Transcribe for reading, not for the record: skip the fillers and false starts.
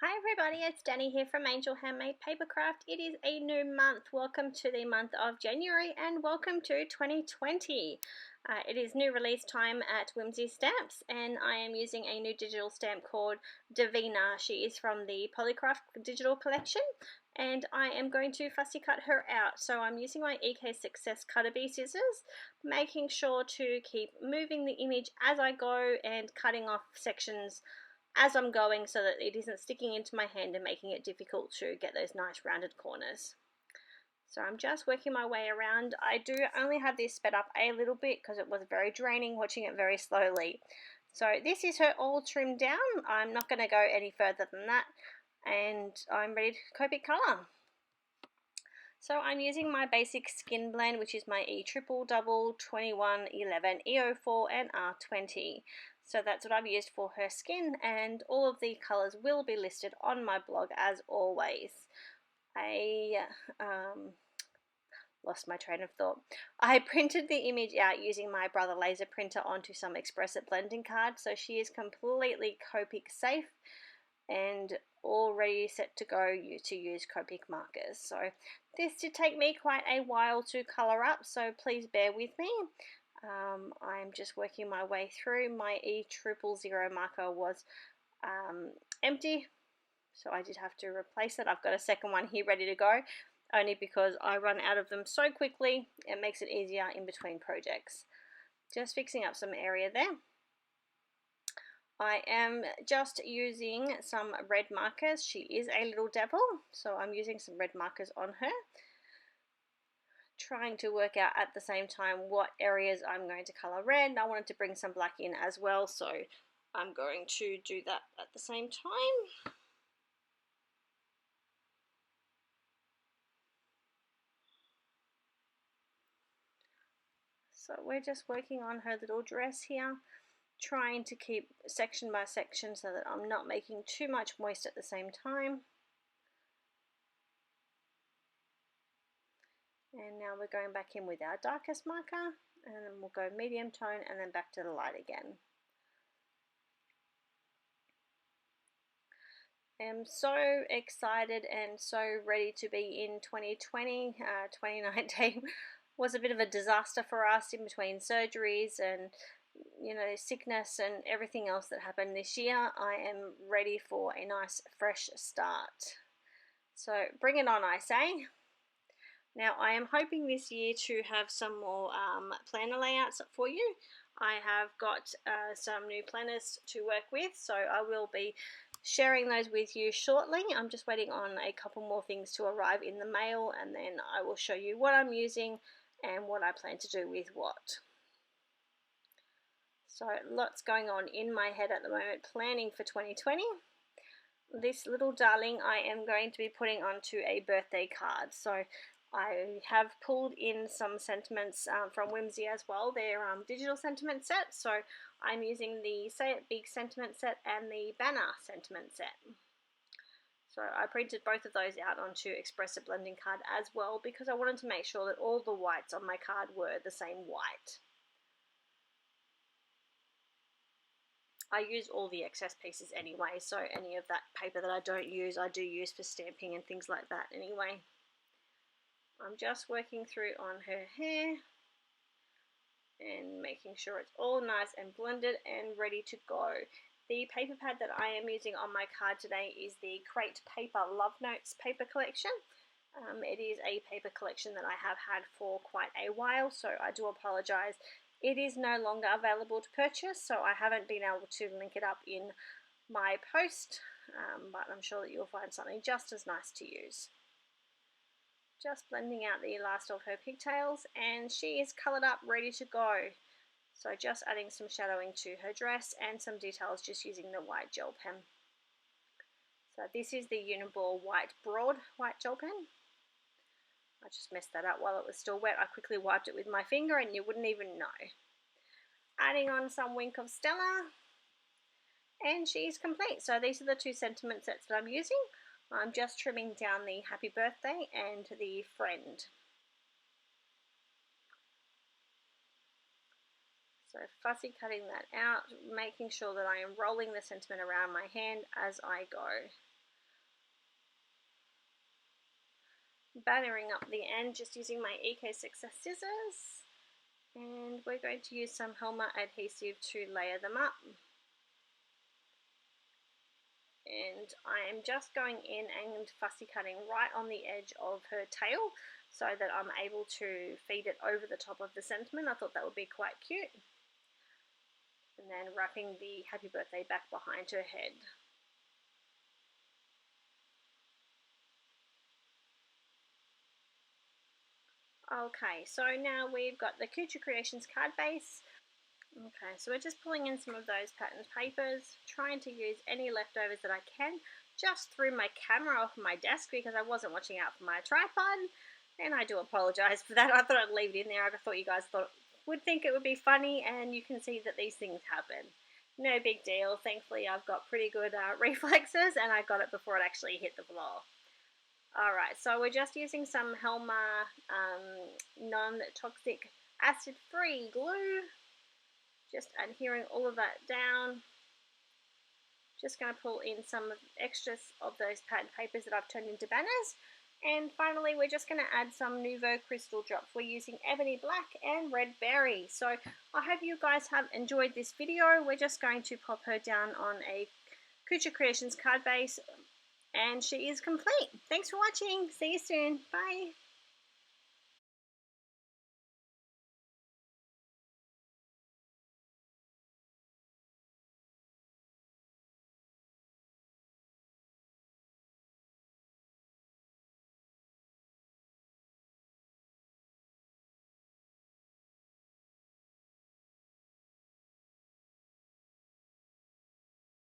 Hi everybody, it's Danny here from Handmade Papercraft. It is a new month. Welcome to the month of January and welcome to 2020. It is new release time at Whimsy Stamps and I am using a new digital stamp called Devina. She is from the Papercraft digital collection and I am going to fussy cut her out. So I'm using my EK Success Cutter Bee scissors, making sure to keep moving the image as I go and cutting off sections as I'm going so that it isn't sticking into my hand and making it difficult to get those nice rounded corners. So I'm just working my way around. I do only have this sped up a little bit because it was very draining watching it very slowly. So this is her all trimmed down. I'm not going to go any further than that, and I'm ready to Copic colour. So I'm using my basic skin blend, which is my E triple double 2111 E04 and R20. So that's what I've used for her skin, and all of the colours will be listed on my blog as always. I lost my train of thought. I printed the image out using my Brother laser printer onto some Express It blending cards, so she is completely Copic safe and all ready set to go to use Copic markers. So this did take me quite a while to colour up, so please bear with me. I'm just working my way through. My E000 marker was empty, so I did have to replace it. I've got a second one here ready to go, only because I run out of them so quickly. It makes it easier in between projects. Just fixing up some area there. I am just using some red markers. She is a little devil, so I'm using some red markers on her, trying to work out at the same time what areas I'm going to colour red. I wanted to bring some black in as well, so I'm going to do that at the same time. So we're just working on her little dress here, trying to keep section by section so that I'm not making too much moist at the same time. And now we're going back in with our darkest marker, and then we'll go medium tone and then back to the light again. I'm so excited and so ready to be in 2020. 2019 was a bit of a disaster for us in between surgeries and sickness and everything else that happened this year. I am ready for a nice fresh start. So bring it on, I say. Now I am hoping this year to have some more planner layouts for you. I have got some new planners to work with, so I will be sharing those with you shortly. I'm just waiting on a couple more things to arrive in the mail, and then I will show you what I'm using and what I plan to do with what. So lots going on in my head at the moment, planning for 2020. This little darling I am going to be putting onto a birthday card. So I have pulled in some sentiments from Whimsy as well. They're digital sentiment sets, so I'm using the Say It Big sentiment set and the Banner sentiment set. So I printed both of those out onto Express It blending card as well because I wanted to make sure that all the whites on my card were the same white. I use all the excess pieces anyway, so any of that paper that I don't use, I do use for stamping and things like that anyway. I'm just working through on her hair and making sure it's all nice and blended and ready to go. The paper pad that I am using on my card today is the Crate Paper Love Notes paper collection. It is a paper collection that I have had for quite a while, so I do apologise. It is no longer available to purchase, so I haven't been able to link it up in my post, but I'm sure that you'll find something just as nice to use. Just blending out the last of her pigtails, and she is coloured up, ready to go. So just adding some shadowing to her dress and some details just using the white gel pen. So this is the Uni-Ball broad white gel pen. I just messed that up while it was still wet. I quickly wiped it with my finger and you wouldn't even know. Adding on some Wink of Stella, and she's complete. So these are the two sentiment sets that I'm using. I'm just trimming down the happy birthday and the friend. So fussy cutting that out, making sure that I am rolling the sentiment around my hand as I go. battering up the end just using my EK Success scissors. And we're going to use some Helma adhesive to layer them up. And I am just going in and fussy cutting right on the edge of her tail so that I'm able to feed it over the top of the sentiment. I thought that would be quite cute. And then wrapping the happy birthday back behind her head. Okay, so now we've got the Kucha Creations card base. Okay, so we're just pulling in some of those patterned papers, trying to use any leftovers that I can. Just threw my camera off my desk because I wasn't watching out for my tripod, and I do apologise for that. I thought I'd leave it in there. I thought you guys would think it would be funny, and you can see that these things happen. No big deal. Thankfully, I've got pretty good reflexes, and I got it before it actually hit the floor. Alright, so we're just using some Helma non-toxic acid-free glue. Just adhering all of that down. Just going to pull in some extras of those pattern papers that I've turned into banners. And finally, we're just going to add some Nouveau crystal drops. We're using Ebony Black and Red Berry. So I hope you guys have enjoyed this video. We're just going to pop her down on a Kucha Creations card base. And she is complete. Thanks for watching. See you soon. Bye.